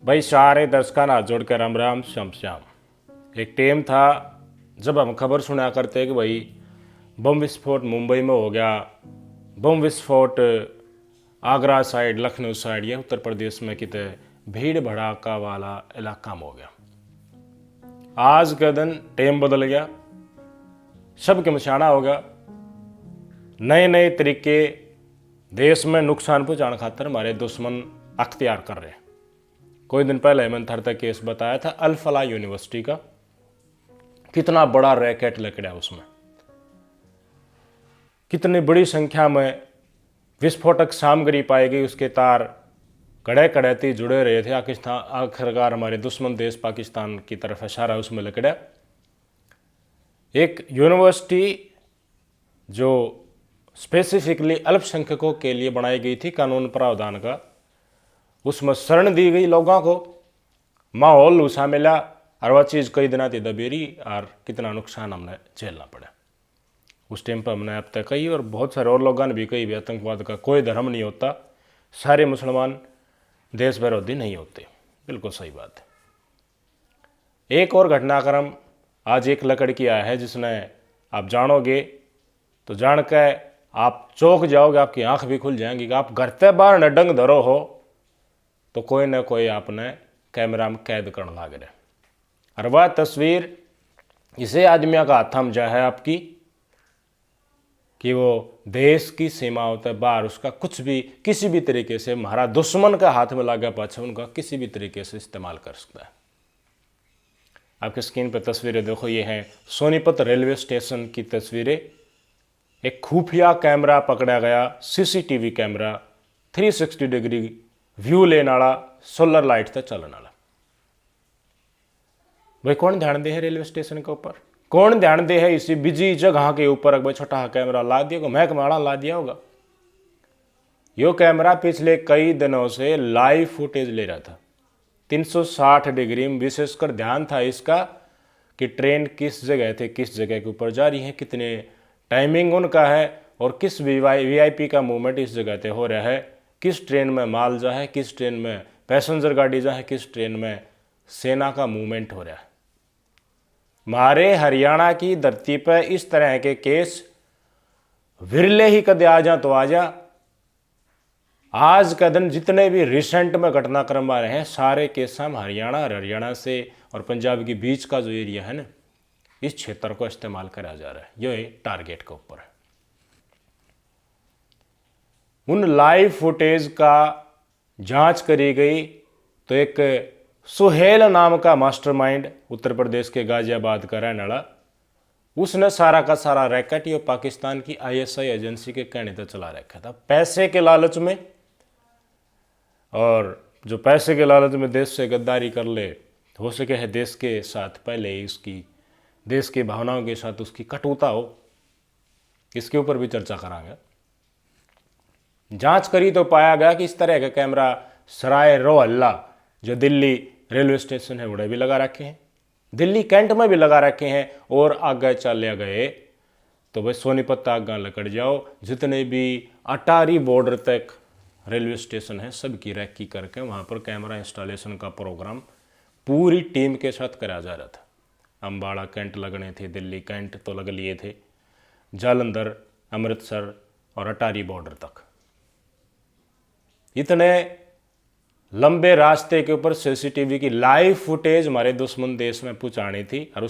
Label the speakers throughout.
Speaker 1: भाई सारे दर्शकों हाथ जोड़कर राम राम श्याम श्याम। एक टाइम था जब हम खबर सुना करते कि भाई बम विस्फोट मुंबई में हो गया, बम विस्फोट आगरा साइड, लखनऊ साइड या उत्तर प्रदेश में कितने भीड़ भड़ाका वाला इलाका में हो गया। आज के दिन टाइम बदल गया, सबके मशाना हो गया। नए नए तरीके देश में नुकसान पहुंचाने खातर हमारे दुश्मन अख्तियार कर रहे हैं। कोई दिन पहले हेमंत तक केस बताया था अल-फलाह यूनिवर्सिटी का, कितना बड़ा रैकेट लकड़ा उसमें, कितनी बड़ी संख्या में विस्फोटक सामग्री पाई गई, उसके तार कड़े कड़ेती जुड़े रहे थे। आखिरकार हमारे दुश्मन देश पाकिस्तान की तरफ इशारा उसमें लकड़ा। एक यूनिवर्सिटी जो स्पेसिफिकली अल्पसंख्यकों के लिए बनाई गई थी कानून प्रावधान का, उसमें शरण दी गई लोगों को, माहौल उसा मिला और वह चीज़ कई दिना थी दबेरी और कितना नुकसान हमने झेलना पड़ा। उस टाइम पर हमने अब तक कही और बहुत सारे और लोगों ने भी कही भी आतंकवाद का कोई धर्म नहीं होता, सारे मुसलमान देश विरोधी नहीं होते। बिल्कुल सही बात है। एक और घटनाक्रम आज एक लकड़ की आया है जिसने आप जानोगे तो जान के आप चौंक जाओगे, आपकी आंख भी खुल जाएंगी कि आप घर से बाहर न डंग धरो हो तो कोई ना कोई आपने कैमरा में कैद करने लग रहे। और वह तस्वीर इसे आदमियों का हाथ में जा है आपकी कि वो देश की सीमाओं तक बाहर उसका कुछ भी किसी भी तरीके से हमारा दुश्मन का हाथ में लगा पाछे उनका किसी भी तरीके से इस्तेमाल कर सकता है। आपके स्क्रीन पर तस्वीरें देखो, ये हैं सोनीपत रेलवे स्टेशन की तस्वीरें। एक खुफिया कैमरा पकड़ा गया, सीसीटीवी कैमरा, 360 डिग्री व्यू लेने वाला, सोलर लाइट से चलने वाला। भाई कौन ध्यान दे है रेलवे स्टेशन के ऊपर, कौन ध्यान दे है इसी बिजी जगह के ऊपर भाई छोटा कैमरा ला दिया, महकमाड़ा ला दिया होगा। यो कैमरा पिछले कई दिनों से लाइव फुटेज ले रहा था, 360 डिग्री में। विशेषकर ध्यान था इसका कि ट्रेन किस जगह थे, किस जगह के ऊपर जा रही है, कितने टाइमिंग उनका है और किस वीआईपी का मूवमेंट इस जगह पे हो रहा है, किस ट्रेन में माल जा है, किस ट्रेन में पैसेंजर गाड़ी जा है, किस ट्रेन में सेना का मूवमेंट हो रहा है। हमारे हरियाणा की धरती पर इस तरह के केस विरले ही कदे आ जा तो आ जा। आज का दिन जितने भी रिसेंट में घटनाक्रम आ रहे हैं सारे केस हम हरियाणा और हरियाणा से और पंजाब के बीच का जो एरिया है ना, इस क्षेत्र को इस्तेमाल करा जा रहा है। ये टारगेट के ऊपर है। उन लाइव फुटेज का जांच करी गई तो एक सुहेल नाम का मास्टरमाइंड उत्तर प्रदेश के गाजियाबाद का रहने वाला, उसने सारा का सारा रैकेट ये पाकिस्तान की आईएसआई एजेंसी के कहने तक चला रखा था, पैसे के लालच में। और जो पैसे के लालच में देश से गद्दारी कर ले, हो सके है देश के साथ पहले ही उसकी देश की भावनाओं के साथ उसकी कटुता हो, इसके ऊपर भी चर्चा करांगे। जांच करी तो पाया गया कि इस तरह का कैमरा सराय रोहल्ला जो दिल्ली रेलवे स्टेशन है उड़े भी लगा रखे हैं, दिल्ली कैंट में भी लगा रखे हैं। और आगे चले गए तो भाई सोनीपत आगे लकड़ जाओ, जितने भी अटारी बॉर्डर तक रेलवे स्टेशन है सबकी रैकी करके वहाँ पर कैमरा इंस्टॉलेशन का प्रोग्राम पूरी टीम के साथ करा जा रहा था। अम्बाड़ा कैंट लगने थे, दिल्ली कैंट तो लग लिए थे, जालंधर, अमृतसर और अटारी बॉर्डर तक। इतने लंबे रास्ते के ऊपर सीसीटीवी की लाइव फुटेज हमारे दुश्मन देश में पहुंचानी थी। और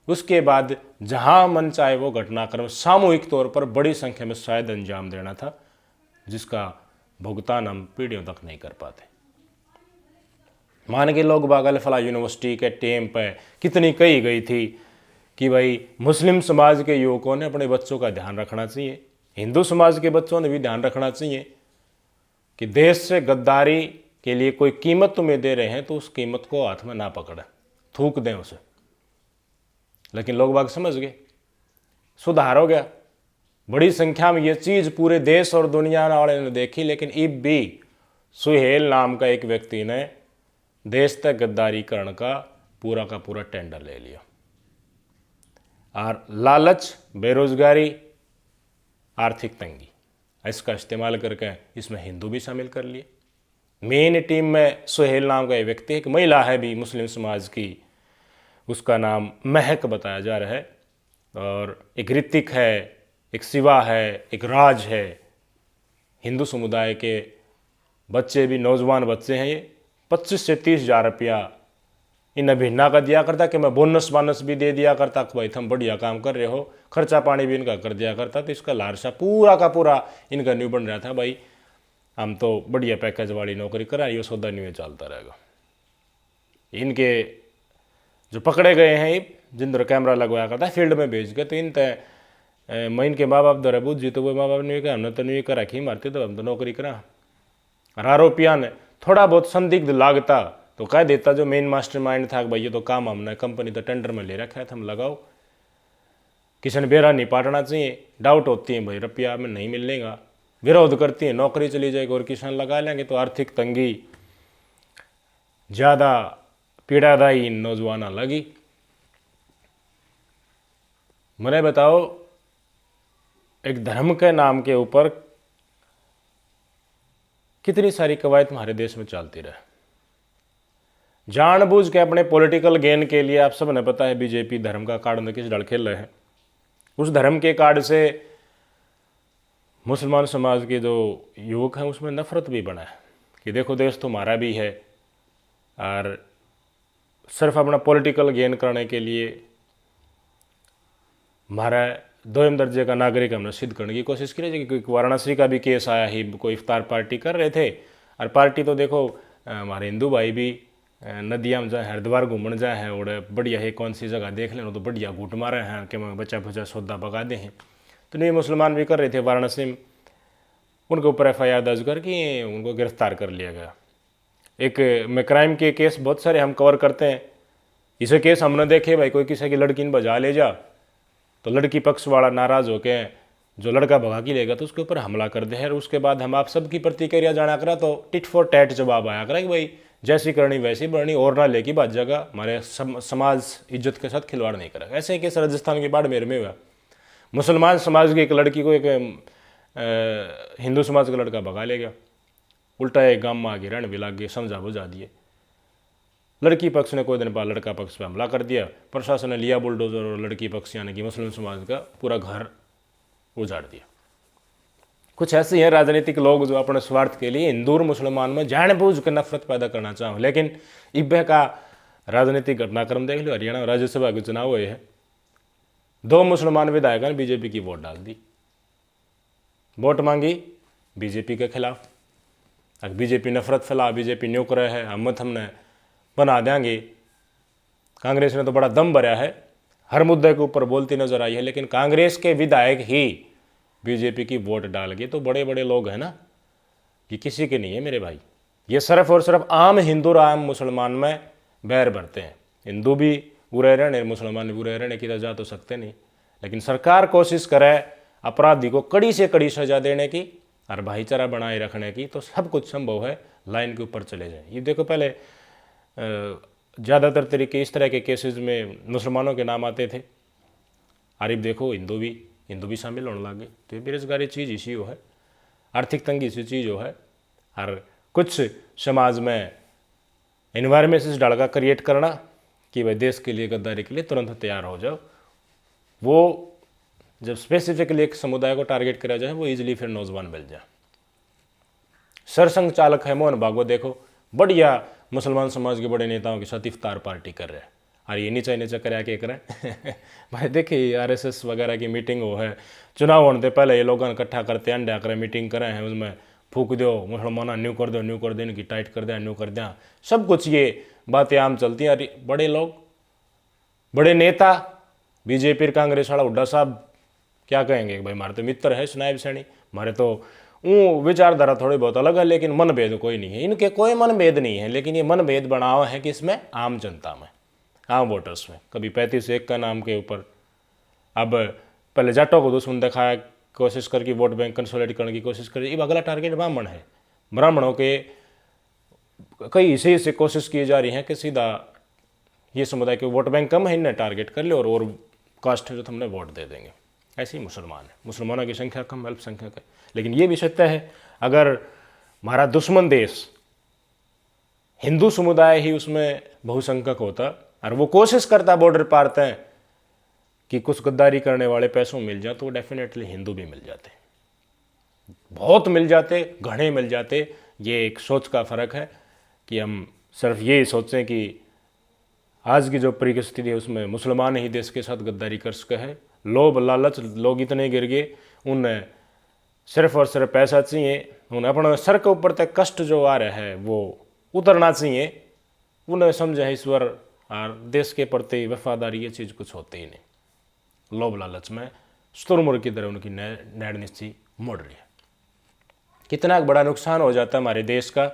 Speaker 1: उसके बाद जहां मन चाहे वो घटनाक्रम सामूहिक तौर पर बड़ी संख्या में शायद अंजाम देना था, जिसका भुगतान हम पीढ़ियों तक नहीं कर पाते। मान के लोग बाग अल-फलाह यूनिवर्सिटी के टेम पर कितनी कही गई थी कि भाई मुस्लिम समाज के युवकों ने अपने बच्चों का ध्यान रखना चाहिए, हिंदू समाज के बच्चों ने भी ध्यान रखना चाहिए कि देश से गद्दारी के लिए कोई कीमत तुम्हें दे रहे हैं तो उस कीमत को हाथ में ना पकड़े, थूक दें उसे। लेकिन लोग बाग समझ गए, सुधार हो गया। बड़ी संख्या में ये चीज़ पूरे देश और दुनिया वाले ने देखी। लेकिन इब भी सुहेल नाम का एक व्यक्ति ने देश तक गद्दारी करने का पूरा टेंडर ले लिया और लालच, बेरोजगारी, आर्थिक तंगी, इसका इस्तेमाल करके इसमें हिंदू भी शामिल कर लिए। मेन टीम में सुहेल नाम का एक व्यक्ति है, एक महिला है भी मुस्लिम समाज की, उसका नाम महक बताया जा रहा है, और एक ऋतिक है, एक शिवा है, एक राज है। हिंदू समुदाय के बच्चे भी, नौजवान बच्चे हैं ये। 25 से 30 हज़ार रुपया इन अभिन्ना का दिया करता कि मैं बोनस वानस भी दे दिया करता कि भाई तुम बढ़िया काम कर रहे हो, खर्चा पानी भी इनका कर दिया करता। तो इसका लालसा पूरा का पूरा इनका न्यू बन रहा था, भाई हम तो बढ़िया पैकेज वाली नौकरी करा, ये सौदा न्यू चलता रहेगा। इनके जो पकड़े गए हैं, जिन कैमरा लगवाया करता है फील्ड में भेज के, तो इन तय मैं इनके माँ बाप दर बुझ जी, तो वो माँ बाप ने कहा हमने तो नहीं करा रखी मारते, तो हम तो नौकरी करा। और आरोपिया ने थोड़ा बहुत संदिग्ध लागता तो कह देता जो मेन मास्टरमाइंड था, भाई ये तो काम हमने कंपनी तो टेंडर में ले रखा है, हम लगाओ, किसी ने बेरा नहीं पाटना चाहिए। डाउट होती है भाई रुपया में नहीं मिलेगा, विरोध करती है, नौकरी चली जाएगी और किसान लगा लेंगे, तो आर्थिक तंगी ज़्यादा पीड़ादायी इन नौजवान लगी। मैंने बताओ, एक धर्म के नाम के ऊपर कितनी सारी कवायद हमारे देश में चलती रहे, जानबूझ के अपने पॉलिटिकल गेन के लिए। आप सब ने पता है बीजेपी धर्म का कार्ड में किस डर खेल रहे हैं। उस धर्म के कार्ड से मुसलमान समाज के जो युवक हैं उसमें नफरत भी बना है कि देखो देश तुम्हारा भी है, और सिर्फ अपना पॉलिटिकल गेन करने के लिए हमारा दोयम दर्जे का नागरिक हमने सिद्ध करने की कोशिश की रही। क्योंकि वाराणसी का भी केस आया ही, कोई इफ्तार पार्टी कर रहे थे, और पार्टी तो देखो हमारे हिंदू भाई भी नदिया में जाए, हरिद्वार घूमने जाए हैं, और बढ़िया है कौन सी जगह देख लें तो बढ़िया घूट मारे हैं कि मैं बच्चा बच्चा सौदा भगा दे हैं। तो नहीं, मुसलमान भी कर रहे थे वाराणसी में, उनके ऊपर FIR दर्ज करके उनको गिरफ्तार कर लिया गया। एक मैं क्राइम के केस बहुत सारे हम कवर करते हैं, इसे केस हमने देखे भाई, कोई किसी की लड़की ने बजा ले जा तो लड़की पक्ष वाला नाराज़ होके जो लड़का भगा के लेगा तो उसके ऊपर हमला कर दे है, और उसके बाद हम आप सबकी प्रतिक्रिया जाना करा तो टिट फॉर टैट जवाब आया करा कि भाई जैसी करनी वैसी बढ़नी, और ना लेकी बात जगह हमारे समाज इज्जत के साथ खिलवाड़ नहीं करा। ऐसे ही केस राजस्थान के बाड़मेर में हुआ, मुसलमान समाज की एक लड़की को एक हिंदू समाज का लड़का भगा ले गया, उल्टा एक गांव में आगे रहने भी लाग गए, समझा बुझा दिए। लड़की पक्ष ने कोई दिन बाद लड़का पक्ष पर हमला कर दिया, प्रशासन ने लिया बुलडोजर और लड़की पक्ष यानी कि मुस्लिम समाज का पूरा घर उजाड़ दिया। कुछ ऐसे हैं राजनीतिक लोग जो अपने स्वार्थ के लिए हिंदू और मुसलमान में जानबूझ कर नफरत पैदा करना चाहें। लेकिन इब्बे का राजनीतिक घटनाक्रम देख लो, हरियाणा राज्यसभा के चुनाव हुए हैं, 2 मुसलमान विधायकों ने बीजेपी की वोट डाल दी, वोट मांगी बीजेपी के खिलाफ। अगर बीजेपी नफरत फैला, बीजेपी न्यू करे है, हमने बना देंगे। कांग्रेस ने तो बड़ा दम भरा है, हर मुद्दे के ऊपर बोलती नजर आई है, लेकिन कांग्रेस के विधायक ही बीजेपी की वोट डाल गए। तो बड़े बड़े लोग हैं ना, ये किसी के नहीं है मेरे भाई, ये सिर्फ और सिर्फ आम हिंदू और आम मुसलमान में बैर भरते हैं। हिंदू भी बुरे रहने, मुसलमान भी बुरे रहने की तो जा तो सकते नहीं, लेकिन सरकार कोशिश करे अपराधी को कड़ी से कड़ी सजा देने की और भाईचारा बनाए रखने की, तो सब कुछ संभव है, लाइन के ऊपर चले जाए। ये देखो पहले ज़्यादातर तरीके इस तरह के केसेस में मुसलमानों के नाम आते थे, आरिफ देखो हिंदू भी शामिल होने लगे। तो ये बेरोजगारी चीज़ इसी हो है, आर्थिक तंगी इसी चीज़ हो है, और कुछ समाज में इन्वायरमेंट इस डाल का क्रिएट करना कि भाई देश के लिए गद्दारी के लिए तुरंत तैयार हो जाओ। वो जब स्पेसिफिकली एक समुदाय को टारगेट करा जाए वो इजीली फिर नौजवान मिल जाए। सरसंघ चालक है मोहन भागवत, देखो बढ़िया मुसलमान समाज के बड़े नेताओं के साथ इफ्तार पार्टी कर रहे हैं, और ये नीचे कर क्या करें भाई देखिए RSS वगैरह की मीटिंग हो है, चुनाव होने से पहले ये लोग इकट्ठा करते हैं, अंडा करें मीटिंग करें हैं, उसमें फूक दो मुसलमान न्यू कर दो इनकी टाइट कर दें, न्यू कर दें, सब कुछ ये बातें आम चलती हैं। बड़े लोग, बड़े नेता, बीजेपी कांग्रेस वाला हुड्डा साहब क्या कहेंगे भाई हमारे तो मित्र है सुनायब सैनी, हमारे तो विचारधारा थोड़ी बहुत अलग है, लेकिन मनभेद कोई नहीं है। इनके कोई मनभेद नहीं है, लेकिन ये मनभेद बनाव है कि इसमें आम जनता में, आम वोटर्स में। कभी 35-1 का नाम के ऊपर, अब पहले जाटों को दुश्मन दिखाया, कोशिश करके वोट बैंक कंसोलिडेट करने की कोशिश करी। अब अगला टारगेट ब्राह्मण है, ब्राह्मणों के कई हिस्से से कोशिश की जा रही है कि सीधा ये समुदाय के वोट बैंक कम है, इन्हें टारगेट कर ले और कास्ट है जो हमने वोट दे देंगे। ऐसे ही मुसलमान है, मुसलमानों की संख्या कम, अल्पसंख्यक है। लेकिन ये भी सत्य है, अगर हमारा दुश्मन देश हिंदू समुदाय ही उसमें बहुसंख्यक होता और वो कोशिश करता बॉर्डर पार तय कि कुछ गद्दारी करने वाले पैसों मिल जाए, तो डेफिनेटली हिंदू भी मिल जाते, बहुत मिल जाते, घने मिल जाते। ये एक सोच का फ़र्क है कि हम सिर्फ ये सोचें कि आज की जो परिस्थिति है उसमें मुसलमान ही देश के साथ गद्दारी कर सके है। लोभ लालच, लोग इतने गिर गए, उन्हें सिर्फ और सिर्फ पैसा चाहिए, उन्हें अपने सर के ऊपर तक कष्ट जो आ रहा है वो उतरना चाहिए। उन्हें समझे ईश्वर और देश के प्रति वफादारी ये चीज़ कुछ होती ही नहीं। लोभ लालच में शुतुरमुर्ग की तरह उनकी नैड़ निश्ची मुड़ रही है। कितना बड़ा नुकसान हो जाता है हमारे देश का।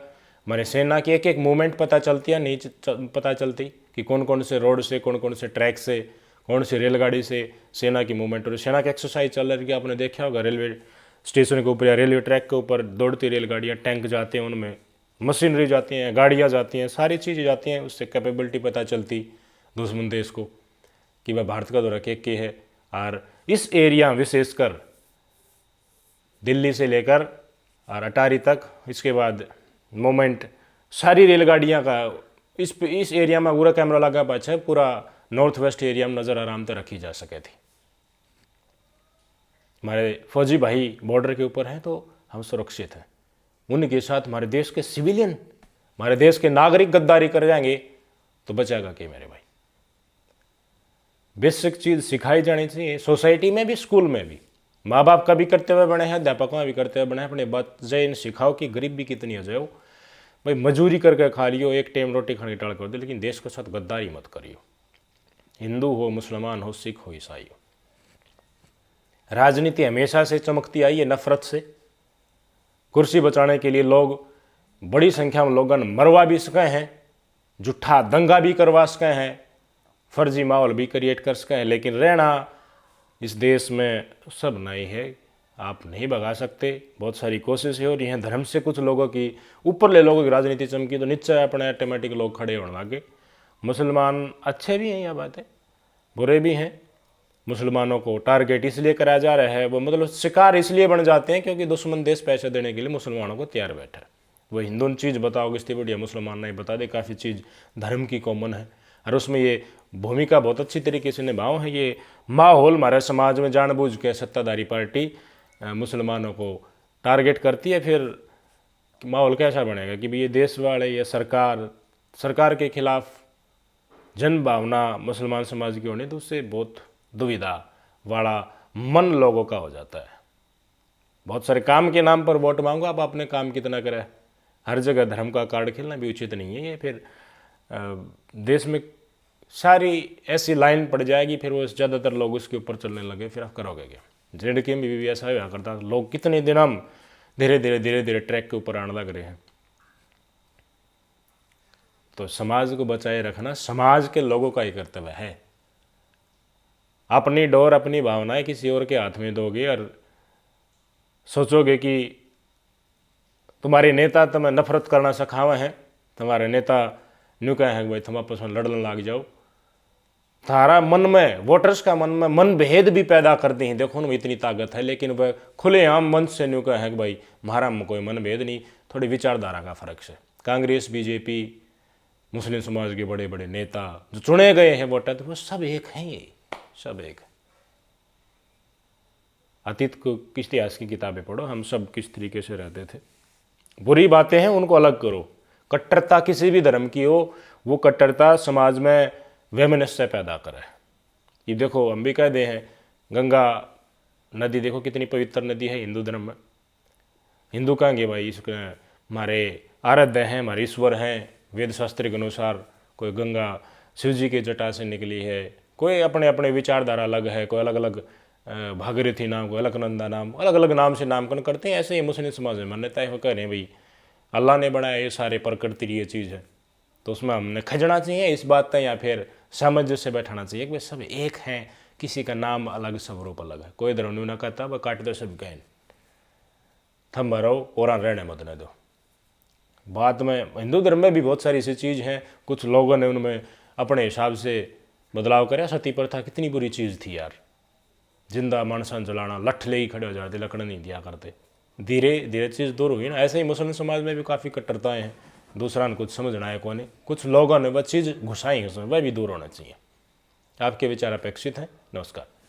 Speaker 1: हमारे सेना की एक एक मूवमेंट पता चलती है, नहीं पता चलती कि कौन कौन से रोड से, कौन कौन से ट्रैक से, कौन सी रेलगाड़ी से सेना की मूवमेंट हो रही है। सेना की एक्सरसाइज चल रही है, आपने देखा होगा रेलवे स्टेशन के ऊपर या रेलवे ट्रैक के ऊपर दौड़ती रेलगाड़ियाँ, टैंक जाते हैं, उनमें मशीनरी जाती हैं, गाड़ियाँ जाती हैं, सारी चीज़ें जाती हैं। उससे कैपेबिलिटी पता चलती दुश्मन देश को कि वह भारत का दौरा के है। और इस एरिया विशेषकर दिल्ली से लेकर और अटारी तक, इसके बाद मोमेंट सारी रेलगाड़ियाँ का इस एरिया में पूरा कैमरा लगा पाछे, पूरा नॉर्थ वेस्ट एरिया में नज़र आराम से रखी जा सके थी। हमारे फौजी भाई बॉर्डर के ऊपर हैं तो हम सुरक्षित हैं। उनके साथ हमारे देश के सिविलियन, हमारे देश के नागरिक गद्दारी कर जाएंगे तो बचेगा क्या मेरे भाई। बेसिक चीज़ सिखाई जानी चाहिए, सोसाइटी में भी, स्कूल में भी। माँ बाप का भी करते हुए बने हैं, अध्यापकों भी करते हुए बने हैं। अपने बच्चे इन सिखाओ कि गरीबी कितनी हो जाओ भाई, मजूरी करके खा लियो, एक टाइम रोटी खाने टाल कर दो, लेकिन देश के साथ गद्दारी मत करियो। हिंदू हो, मुसलमान हो, सिख हो, ईसाई हो। राजनीति हमेशा से चमकती आई है नफरत से। कुर्सी बचाने के लिए लोग बड़ी संख्या में लोगों मरवा भी सके हैं, झूठा दंगा भी करवा सके हैं, फर्जी माहौल भी क्रिएट कर सके हैं, लेकिन रहना इस देश में सब नहीं है। आप नहीं भगा सकते। बहुत सारी कोशिशें हो रही हैं धर्म से कुछ लोगों की, ऊपरले लोगों की राजनीति चमकी तो नीचे अपने ऑटोमेटिक लोग खड़े होने लगे। मुसलमान अच्छे भी हैं, यह बात है, बुरे भी हैं। मुसलमानों को टारगेट इसलिए कराया जा रहा है, वो मतलब शिकार इसलिए बन जाते हैं क्योंकि दुश्मन देश पैसे देने के लिए मुसलमानों को तैयार बैठा है। वो हिंदू चीज़ बताओगे इसलिए बढ़िया मुसलमान नहीं बता दे, काफ़ी चीज़ धर्म की कॉमन है और उसमें ये भूमिका बहुत अच्छी तरीके से निभाओ है। ये माहौल हमारे समाज में जानबूझ के सत्ताधारी पार्टी मुसलमानों को टारगेट करती है। फिर माहौल कैसा बनेगा कि भाई ये देश वाले या सरकार के खिलाफ जन भावना मुसलमान समाज की होने, तो उससे बहुत दुविधा वाला मन लोगों का हो जाता है। बहुत सारे काम के नाम पर वोट मांगो, आप अपने काम कितना करें। हर जगह धर्म का कार्ड खेलना भी उचित नहीं है। ये फिर देश में सारी ऐसी लाइन पड़ जाएगी, फिर वो ज़्यादातर लोग उसके ऊपर चलने लगे, फिर आप करोगे क्या। ZK में भी ऐसा हुआ करता, लोग कितने दिन हम धीरे धीरे ट्रैक के ऊपर आने लग रहे हैं। तो समाज को बचाए रखना समाज के लोगों का ही कर्तव्य है। अपनी डोर, अपनी भावनाएं किसी और के हाथ में दोगे और सोचोगे कि तुम्हारे नेता तुम्हें नफरत करना सिखावे हैं, तुम्हारे नेता न्यू कहे हैं भाई तुम आपस में लड़ने लग जाओ, थारा मन में, वोटर्स का मन में मन भेद भी पैदा करते हैं। देखो ना इतनी ताकत है, लेकिन वह खुलेआम मंच से न्यू कहे हैं भाई हमारा में कोई मन भेद नहीं, थोड़ी विचारधारा का फर्क से। कांग्रेस, बीजेपी, मुस्लिम समाज के बड़े बड़े नेता जो चुने गए हैं वोटर, तो वो सब एक हैं, ये सब एक है। अतीत को किस इतिहास की किताबें पढ़ो, हम सब किस तरीके से रहते थे। बुरी बातें हैं उनको अलग करो। कट्टरता किसी भी धर्म की हो, वो कट्टरता समाज में वैमनस्य पैदा करे। ये देखो हम भी कह दे हैं, गंगा नदी देखो कितनी पवित्र नदी है हिंदू धर्म में। हिंदू कहेंगे भाई इसके हमारे आराध्य हैं, हमारे ईश्वर हैं। वेद शास्त्र के अनुसार कोई गंगा शिव जी के जटा से निकली है, कोई अपने अपने विचारधारा अलग है, कोई अलग अलग भागीरथी नाम, कोई अलकनंदा नाम, अलग अलग नाम से नामकरण करते हैं। ऐसे ही मुस्लिम समाज में मान्यता है, वो कह रहे हैं भाई अल्लाह ने बनाया ये सारे प्रकृति ये चीज़ है, तो उसमें हमने खजना चाहिए इस बात का, या फिर सामंजस्य से बैठाना चाहिए कि सब एक हैं, किसी का नाम अलग, स्वरूप अलग है। कोई धर्म ना कहता वह काट दो सब गहन, थम भरो और रहने मत न दो। बात में हिंदू धर्म में भी बहुत सारी ऐसी चीज़ हैं, कुछ लोगों ने उनमें अपने हिसाब से बदलाव करे। सती प्रथा कितनी बुरी चीज़ थी यार, जिंदा मानसा जलाना, लठ ले ही खड़े हो जाते, लकड़ नहीं दिया करते। धीरे धीरे चीज़ दूर हुई ना। ऐसे ही मुस्लिम समाज में भी काफ़ी कट्टरताएँ हैं, दूसरा ने कुछ समझना है को नहीं, कुछ लोगों ने वह चीज़ घुसाई है उसमें, वह भी दूर होना चाहिए। आपके विचार अपेक्षित हैं। नमस्कार।